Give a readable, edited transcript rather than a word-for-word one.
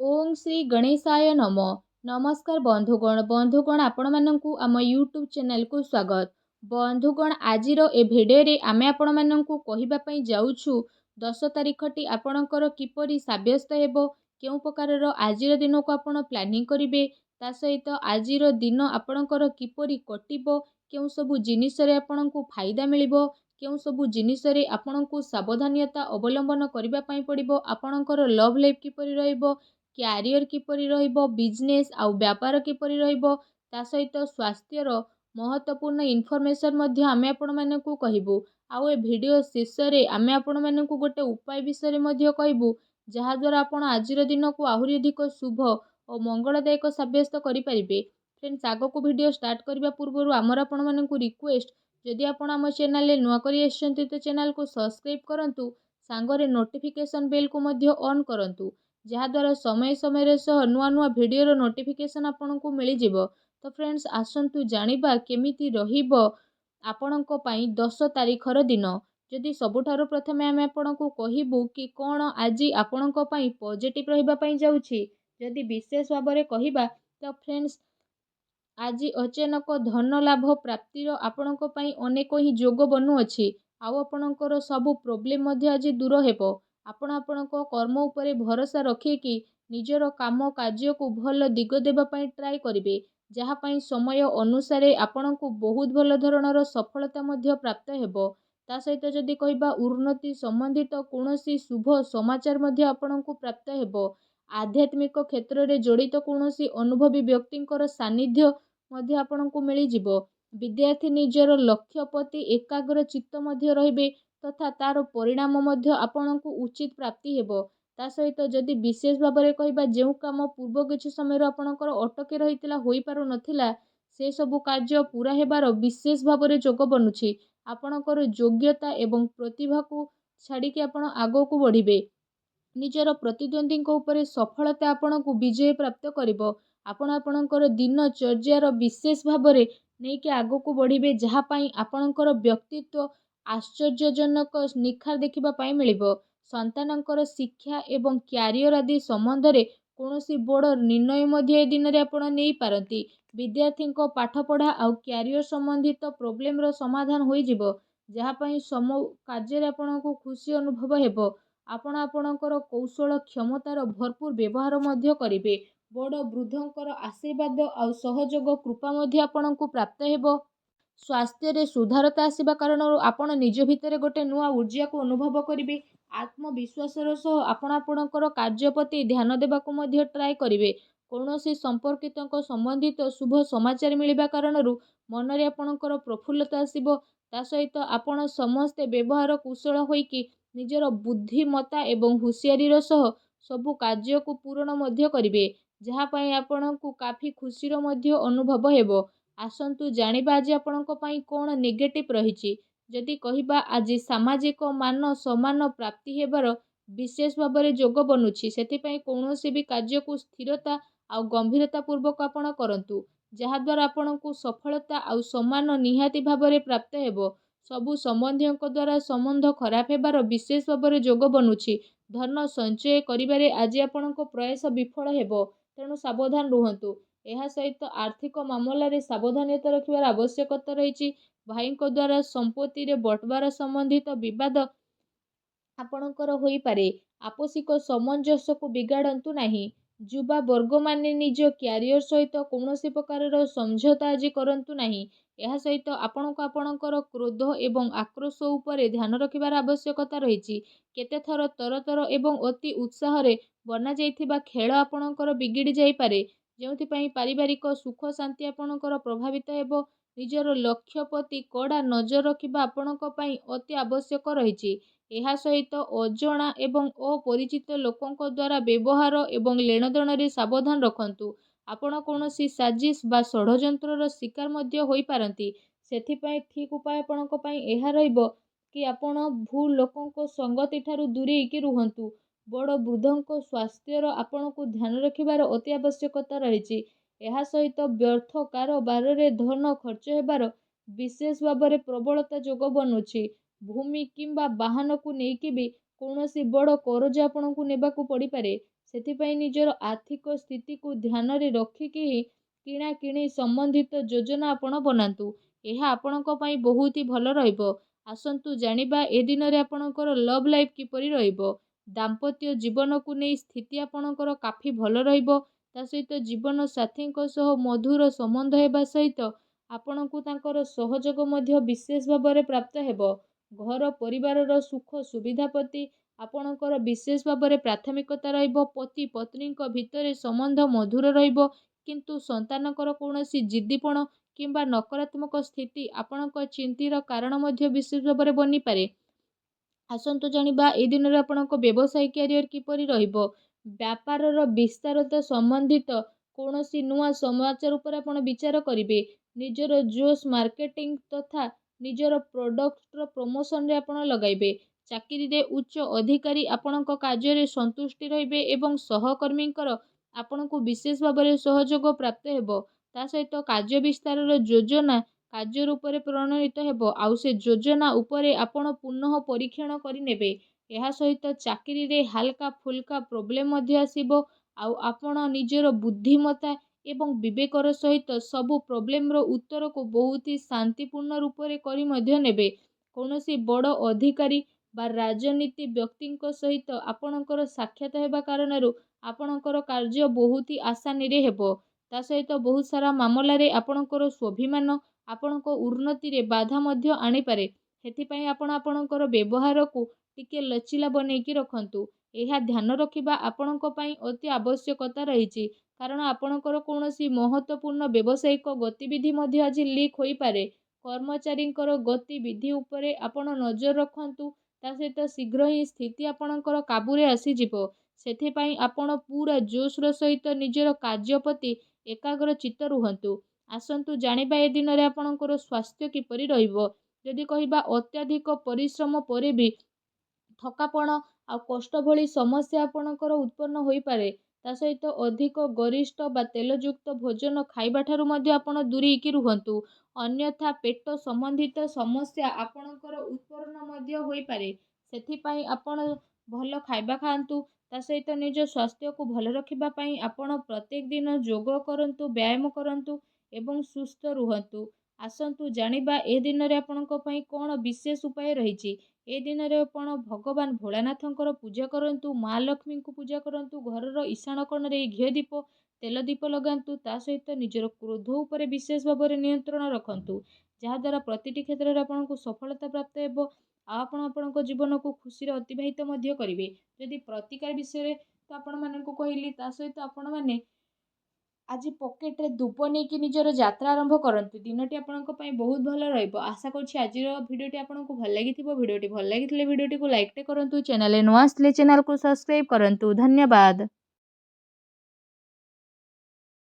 ओम श्री गणेशाय नम। नमस्कार बंधुगण आपण मानकु आम यूट्यूब चैनल को स्वागत। बंधुगण आजिर ए भिडियो आमे आपण मानकु कहिबा पई जाउछु 10 तारिखटी आपणकर किपरि साब्यस्त हेबो, केउ प्रकारर आजिर दिन को आपण प्लानिंग करिवे, ता सहित आजिर दिन आपणकर किपरि कटिबो, केउ सबु जिनिस रे आपणकु फायदा मिलिबो, केउ सबु जिनिस रे आपणकु सावधानता अवलंबन करिबा पई पड़िबो, आपणकर लव लाइफ किपरि रहइबो, क्यारियर किपरि रहिबो, बिजनेस आउ व्यापार किपरि रहिबो, ता सहित स्वास्थ्यर महत्वपूर्ण इनफॉरमेशन मध्ये आमे आपण मानकु कहिबु। आउ ए वीडियो शेष रे आमे आपण मानकु गोटे उपाय विषय मध्ये कहिबु, जहा द्वारा आपण आजिर दिन को आहुरी अधिक शुभ और मंगलदायक साब्यस्त करि परिबे। फ्रेंड्स, आगो को वीडियो स्टार्ट करबा पूर्व आमर आपण मानकु रिक्वेस्ट, जदि आपण आम चैनल ले नुआ करी आछंती तो चैनल को सब्सक्राइब करंतु, सांगरे नोटिफिकेशन बेल को मध्ये ऑन करंतु, जहाद्वारा समय समय सह नुआ नुआ भिडियोर नोटिफिकेशन आपको मिल जिवो। तो फ्रेंड्स, आसंतु जानिबा केमिति रहिबो आपणको पई 10 तारिखर दिन। जदि सबुठारु प्रथमे आमे आपणको कहिबु कि कोन आजि आपणको पई पॉजिटिव रहिबा पई जाउछि, जदि विशेष भाबरे कहिबा तो फ्रेंड्स, आज अचानक धन लाभ प्राप्तिर आपणको पई अनेक ही जोग बनु अछि। आउ आपणकर सबु प्रोब्लेम मध्ये आज दूर हेबो। आपण आपणको कर्म उपरे भरोसा रखिकी निजर काम कार्य को भल दिग देबा पई ट्राई करिवे, जहा पई समय अनुसार आपणको बहुत भल धरणर सफलता मध्ये प्राप्त हेबो। ता सहित जदि कहिबा उन्नति संबंधित कोनोसी शुभ समाचार मध्ये आपणको प्राप्त हेबो। आध्यात्मिक क्षेत्र रे जड़ित कोनोसी अनुभवी व्यक्तिंकर सानिध्य मध्ये आपणको मिली जिवो। विद्यार्थी निजर लक्ष्य प्रति एकाग्र चित्त मध्ये रहिबे, तथा तार परिणाम मध्ये आपणको उचित प्राप्ति हेबो। ता सहित जदि विशेष भाबरे कहिबा जेउ काम पूर्व किछि समय आपणकर अटके रहितला होई पारु नथिला, से सबु कार्य पूरा हेबार विशेष भाबरे जोग बनुछि। आपणकर योग्यता एवं प्रतिभा को छाड़ी के आपण आगो को बढ़िबे। निजर प्रतिद्वंदी उपरे सफलता आपणको विजय प्राप्त करिबो। आपण आपणकर दिनचर्यार विशेष भाबरे नहीं कि आगो को बढ़िबे, जहा पई आपणकर व्यक्तित्व आश्चर्यजनक निखार देखिबा पई मिलिबो। संतानकर शिक्षा एवं क्यारियर आदि संबंध रे कोनोसी बड़ निर्णय मध्ये ए दिन रे आपण नेई पारंती। विद्यार्थी को पाठ पढ़ा आउ क्यारियर संबंधित प्रोब्लेम रो समाधान होई जिवो, जहा पई सम कार्य रे आपणको खुशी अनुभव हेबो। आपण आपणकर कौशल क्षमतार भरपूर व्यवहार मध्ये करिवे। बड़ वृद्धंकर आशीर्वाद आउ सहयोग कृपा मध्ये आपणको प्राप्त हेबो। स्वास्थ्य रे सुधारता आसीबा कारण आपण निज भितरे गोटे नुआ ऊर्जा को अनुभव करिवे। आत्मविश्वासर सह आपण आपणकर कार्य प्रति ध्यान देबा को मध्ये ट्राई करिवे। कोनोसी संपर्कितक संबंधित शुभ समाचार मिलिबा कारणरू मन रे आपणकर प्रफुल्लता आसीबो। ता सहित आपण समस्त व्यवहार कुशल होइकी निजर बुद्धिमत्ता एवं हुशियारीर सह सबु कार्य को पूर्ण मध्ये करिवे, जहा पई आपणको काफी खुशीर मध्ये अनुभव हेबो। आसंतु जानिबा आज आपणको पई कोन नेगेटिव रहिछि। जदि कहिबा आज सामाजिक मान सम्मान प्राप्ति हेबार विशेष भाबरे जोग बनुछि, सेति पई कोनोसी भी कार्य को स्थिरता आउ गंभीरता पूर्वक आपण करंतु, जहा द्वारा आपणको सफलता आउ सम्मान निहाती भाबरे प्राप्त हेबो। सबु संबंधियों द्वारा संबंध खराब हेबार विशेष भाबरे जोग बनुछि। धन संचय करिबारे आज आपणको प्रयास विफल हेबो, तेणु सावधान रुहंतु। एहा सहित आर्थिक मामला रे सावधानता रखिबार आवश्यकता रहिछि। भाई को द्वारा संपत्ति रे बंटवारा संबंधित विवाद आपणकर होई पारे। आपसिक सामंजस्य को बिगाड़ंतु नाही। युवा वर्ग माने निज क्यारियर सहित कौनसी प्रकारर समझौता आज करंतु नाही। एहा सहित आपणको आपणकर क्रोध एवं आक्रोश उपरे ध्यान रखिबार आवश्यकता रहिछि। केते थर तरतर एवं अति उत्साह रे बना जाइथिबा खेल आपणकर बिगिड़ी जाई पारे, जेउथि पई पारिवारिक सुख शांति आपणकर प्रभावित हेबो। निजर लक्ष्य प्रति कड़ा नजर रखिबा आपणको पई अति आवश्यक रहिछि। एहा सहित अजणा एवं अपरिचित लोकंक द्वारा व्यवहार एवं लेनदेन रे सावधान रखंतु। आपण कोनोसी साजिश बा षड़यंत्रर शिकार मध्ये होई पारंती। सेथि पई ठीक उपाय आपणको पई एहा रहइबो कि आपण भूल लोकंक संगति ठारू दूरेई कि रुहंतु। बड़ वृद्धंक स्वास्थ्यर आपणको ध्यान रखिबार अति आवश्यकता रहिछि। एहा सहित व्यर्थ कारोबार रे धन खर्च हेबार विशेष भाबरे प्रबलता जोग बनुछि। भूमि किंबा वाहन को नेइकी भी कौनसी बड़ करज आपणको नेबाकू पड़ी पारे। ସେଥିପାଇଁ ନିଜର ଆର୍ଥିକ ସ୍ଥିତିକୁ ଧ୍ୟାନରେ ରଖିକି ହିଁ କିଣାକିଣି ସମ୍ବନ୍ଧିତ ଯୋଜନା ଆପଣ ବନାନ୍ତୁ। ଏହା ଆପଣଙ୍କ ପାଇଁ ବହୁତ ହି ଭଲ ରହିବ। ଆସନ୍ତୁ ଜାଣିବା ଏ ଦିନରେ ଆପଣଙ୍କର ଲଭ୍ ଲାଇଫ୍ କିପରି ରହିବ। ଦାମ୍ପତ୍ୟ ଜୀବନକୁ ନେଇ ସ୍ଥିତି ଆପଣଙ୍କର କାଫି ଭଲ ରହିବ। ତା ସହିତ ଜୀବନ ସାଥୀଙ୍କ ସହ ମଧୁର ସମ୍ବନ୍ଧ ହେବା ସହିତ ଆପଣଙ୍କୁ ତାଙ୍କର ସହଯୋଗ ମଧ୍ୟ ବିଶେଷ ଭାବରେ ପ୍ରାପ୍ତ ହେବ। ଘର ପରିବାରର ସୁଖ ସୁବିଧା ପ୍ରତି ଆପଣଙ୍କର ବିଶେଷ ଭାବରେ ପ୍ରାଥମିକତା ରହିବ। ପତି ପତ୍ନୀଙ୍କ ଭିତରେ ସମ୍ବନ୍ଧ ମଧୁର ରହିବ, କିନ୍ତୁ ସନ୍ତାନଙ୍କର କୌଣସି ଜିଦ୍ଦିପଣ କିମ୍ବା ନକାରାତ୍ମକ ସ୍ଥିତି ଆପଣଙ୍କ ଚିନ୍ତାର କାରଣ ମଧ୍ୟ ବିଶେଷ ଭାବରେ ବନିପାରେ। ଆସନ୍ତୁ ଜାଣିବା ଏହି ଦିନରେ ଆପଣଙ୍କ ବ୍ୟବସାୟ କ୍ୟାରିୟର କିପରି ରହିବ। ବ୍ୟାପାରର ବିସ୍ତାରତା ସମ୍ବନ୍ଧିତ କୌଣସି ନୂଆ ସମାଚାର ଉପରେ ଆପଣ ବିଚାର କରିବେ। ନିଜର ଜୋସ୍ ମାର୍କେଟିଂ ତଥା ନିଜର ପ୍ରଡକ୍ଟର ପ୍ରମୋସନରେ ଆପଣ ଲଗାଇବେ। ଚାକିରିରେ ଉଚ୍ଚ ଅଧିକାରୀ ଆପଣଙ୍କ କାର୍ଯ୍ୟରେ ସନ୍ତୁଷ୍ଟି ରହିବେ ଏବଂ ସହକର୍ମୀଙ୍କର ଆପଣଙ୍କୁ ବିଶେଷ ଭାବରେ ସହଯୋଗ ପ୍ରାପ୍ତ ହେବ। ତା ସହିତ କାର୍ଯ୍ୟ ବିସ୍ତାରର ଯୋଜନା କାର୍ଯ୍ୟ ରୂପରେ ପ୍ରଣୟିତ ହେବ, ଆଉ ସେ ଯୋଜନା ଉପରେ ଆପଣ ପୁନଃ ପରୀକ୍ଷଣ କରିନେବେ। ଏହା ସହିତ ଚାକିରିରେ ହାଲକା ଫୁଲକା ପ୍ରୋବ୍ଲେମ ମଧ୍ୟ ଆସିବ, ଆଉ ଆପଣ ନିଜର ବୁଦ୍ଧିମତ୍ତା ଏବଂ ବିବେକର ସହିତ ସବୁ ପ୍ରୋବ୍ଲେମର ଉତ୍ତରକୁ ବହୁତ ହି ଶାନ୍ତିପୂର୍ଣ୍ଣ ରୂପରେ କରି ମଧ୍ୟ ନେବେ। କୌଣସି ବଡ଼ ଅଧିକାରୀ ବା ରାଜନୀତି ବ୍ୟକ୍ତିଙ୍କ ସହିତ ଆପଣଙ୍କର ସାକ୍ଷାତ ହେବା କାରଣରୁ ଆପଣଙ୍କର କାର୍ଯ୍ୟ ବହୁତ ହି ଆସାନୀରେ ହେବ। ତା ସହିତ ବହୁତ ସାରା ମାମଲାରେ ଆପଣଙ୍କର ସ୍ୱାଭିମାନ ଆପଣଙ୍କ ଉନ୍ନତିରେ ବାଧା ମଧ୍ୟ ଆଣିପାରେ। ସେଥିପାଇଁ ଆପଣ ଆପଣଙ୍କର ବ୍ୟବହାରକୁ ଟିକେ ଲଚିଲା ବନେଇକି ରଖନ୍ତୁ। ଏହା ଧ୍ୟାନ ରଖିବା ଆପଣଙ୍କ ପାଇଁ ଅତି ଆବଶ୍ୟକତା ରହିଛି, କାରଣ ଆପଣଙ୍କର କୌଣସି ମହତ୍ତ୍ୱପୂର୍ଣ୍ଣ ବ୍ୟବସାୟିକ ଗତିବିଧି ମଧ୍ୟ ଆଜି ଲିକ୍ ହୋଇପାରେ। କର୍ମଚାରୀଙ୍କର ଗତିବିଧି ଉପରେ ଆପଣ ନଜର ରଖନ୍ତୁ। ତା ସହିତ ଶୀଘ୍ର ହିଁ ସ୍ଥିତି ଆପଣଙ୍କର କାବୁରେ ଆସିଯିବ। ସେଥିପାଇଁ ଆପଣ ପୁରା ଜୋସ୍ର ସହିତ ନିଜର କାର୍ଯ୍ୟ ପ୍ରତି ଏକାଗ୍ର ଚିତ୍ତ ରୁହନ୍ତୁ। ଆସନ୍ତୁ ଜାଣିବା ଏ ଦିନରେ ଆପଣଙ୍କର ସ୍ୱାସ୍ଥ୍ୟ କିପରି ରହିବ। ଯଦି କହିବା ଅତ୍ୟଧିକ ପରିଶ୍ରମ ପରେ ବି ଥକାପଣ ଆଉ କଷ୍ଟ ଭଳି ସମସ୍ୟା ଆପଣଙ୍କର ଉତ୍ପନ୍ନ ହୋଇପାରେ। ତା ସହିତ ଅଧିକ ଗରିଷ୍ଠ ବା ତେଲଯୁକ୍ତ ଭୋଜନ ଖାଇବା ଠାରୁ ମଧ୍ୟ ଆପଣ ଦୂରେଇକି ରୁହନ୍ତୁ। ଅନ୍ୟଥା ପେଟ ସମ୍ବନ୍ଧିତ ସମସ୍ୟା ଆପଣଙ୍କର ଉତ୍ପନ୍ନ ମଧ୍ୟ ହୋଇପାରେ। ସେଥିପାଇଁ ଆପଣ ଭଲ ଖାଇବା ଖାଆନ୍ତୁ। ତା ସହିତ ନିଜ ସ୍ୱାସ୍ଥ୍ୟକୁ ଭଲ ରଖିବା ପାଇଁ ଆପଣ ପ୍ରତ୍ୟେକ ଦିନ ଯୋଗ କରନ୍ତୁ, ବ୍ୟାୟାମ କରନ୍ତୁ ଏବଂ ସୁସ୍ଥ ରୁହନ୍ତୁ। ଆସନ୍ତୁ ଜାଣିବା ଏ ଦିନରେ ଆପଣଙ୍କ ପାଇଁ କ'ଣ ବିଶେଷ ଉପାୟ ରହିଛି। ଏ ଦିନରେ ଆପଣ ଭଗବାନ ଭୋଳାନାଥଙ୍କର ପୂଜା କରନ୍ତୁ, ମା ଲକ୍ଷ୍ମୀଙ୍କୁ ପୂଜା କରନ୍ତୁ, ଘରର ଇଶାଣ କୋଣରେ ଘିଅ ଦୀପ ତେଲ ଦୀପ ଲଗାନ୍ତୁ। ତା ସହିତ ନିଜର କ୍ରୋଧ ଉପରେ ବିଶେଷ ଭାବରେ ନିୟନ୍ତ୍ରଣ ରଖନ୍ତୁ, ଯାହାଦ୍ୱାରା ପ୍ରତିଟି କ୍ଷେତ୍ରରେ ଆପଣଙ୍କୁ ସଫଳତା ପ୍ରାପ୍ତ ହେବ, ଆଉ ଆପଣ ଆପଣଙ୍କ ଜୀବନକୁ ଖୁସିରେ ଅତିବାହିତ ମଧ୍ୟ କରିବେ। ଯଦି ପ୍ରତିକାର ବିଷୟରେ ତ ଆପଣମାନଙ୍କୁ କହିଲି, ତା ସହିତ ଆପଣମାନେ ଆଜି ପକେଟରେ ଧୂପ ନେଇକି ନିଜର ଯାତ୍ରା ଆରମ୍ଭ କରନ୍ତୁ। ଦିନଟି ଆପଣଙ୍କ ପାଇଁ ବହୁତ ଭଲ ରହିବ। ଆଶା କରୁଛି ଆଜିର ଭିଡ଼ିଓଟି ଆପଣଙ୍କୁ ଭଲ ଲାଗିଥିବ। ଭିଡ଼ିଓଟି ଭଲ ଲାଗିଥିଲେ ଭିଡ଼ିଓଟିକୁ ଲାଇକ୍ଟେ କରନ୍ତୁ। ଚ୍ୟାନେଲରେ ନୂଆ ଆସିଲେ ଚ୍ୟାନେଲକୁ ସବସ୍କ୍ରାଇବ୍ କରନ୍ତୁ। ଧନ୍ୟବାଦ।